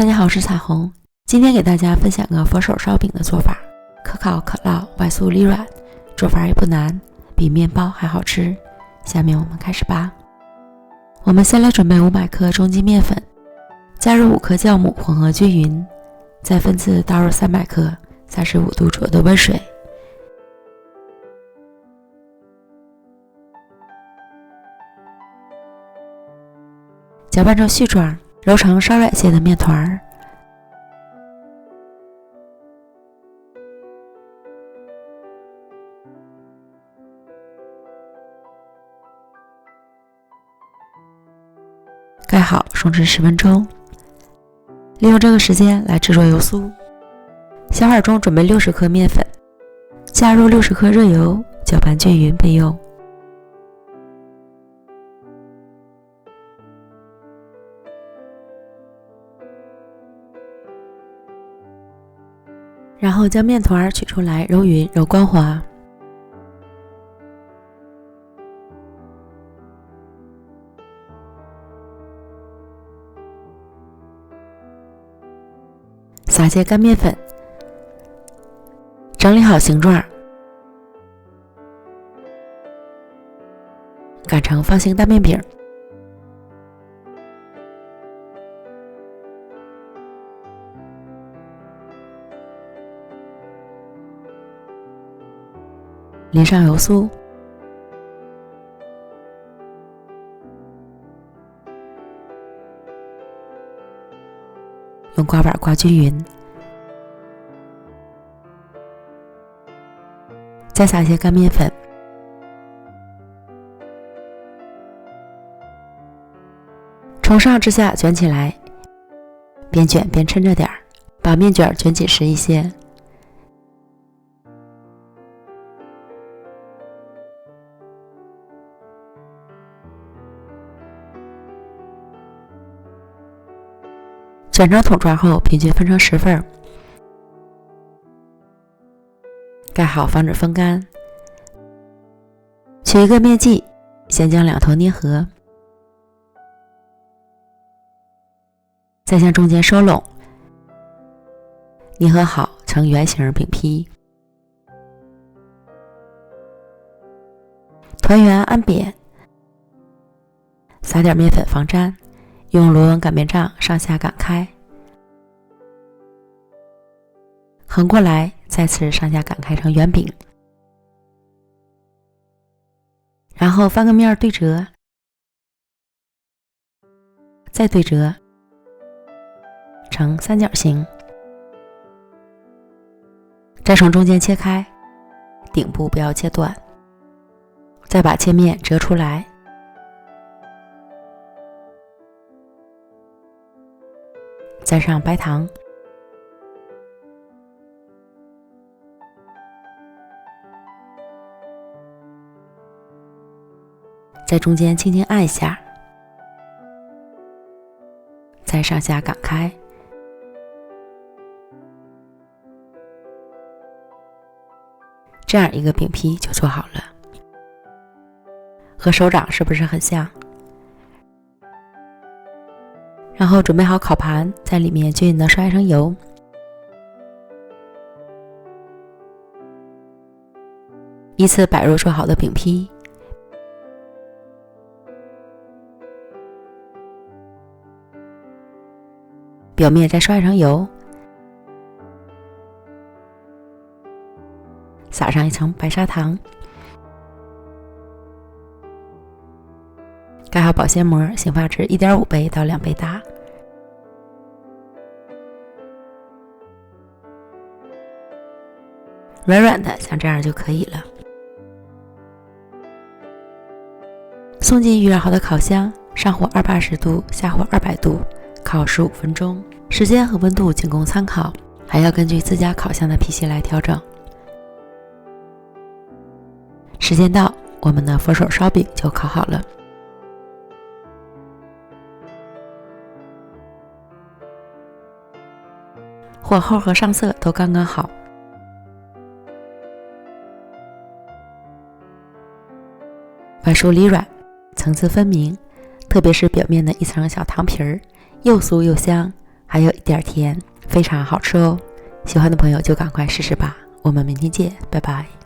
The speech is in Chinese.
大家好，我是彩虹。今天给大家分享个佛手烧饼的做法，可烤可烙，外酥里软，做法也不难，比面包还好吃。下面我们开始吧。我们先来准备500克中筋面粉，加入5克酵母，混合均匀，再分次倒入300克35度左右的温水，搅拌成絮状，揉成稍软些的面团，盖好，松弛10分钟。利用这个时间来制作油酥。小碗中准备60克面粉，加入60克热油，搅拌均匀备用。然后将面团取出来揉匀揉光滑，撒些干面粉，整理好形状，擀成方形大面饼。淋上油酥，用刮板刮均匀，再撒些干面粉，从上至下卷起来，边卷边抻着点，把面卷卷紧实一些。卷成桶状后，平均分成10份，盖好，防止风干。取一个面剂，先将两头捏合，再向中间收拢，捏合好成圆形饼坯。团圆按扁，撒点面粉防粘。用螺纹擀面杖上下擀开，横过来，再次上下擀开成圆饼，然后翻个面对折，再对折成三角形，再从中间切开，顶部不要切断，再把切面折出来，再上白糖，在中间轻轻按一下，再上下擀开，这样一个饼坯就做好了。和手掌是不是很像？然后准备好烤盘，在里面均匀的刷一层油，依次摆入做好的饼坯，表面再刷一层油，撒上一层白砂糖，盖好保鲜膜，醒发至1.5倍到2倍大。软软的，像这样就可以了。送进预热好的烤箱，上火280度，下火200度，烤15分钟。时间和温度仅供参考，还要根据自家烤箱的脾气来调整。时间到，我们的佛手烧饼就烤好了。火候和上色都刚刚好。外酥里软，层次分明，特别是表面的一层小糖皮儿，又酥又香，还有一点甜，非常好吃哦。喜欢的朋友就赶快试试吧。我们明天见，拜拜。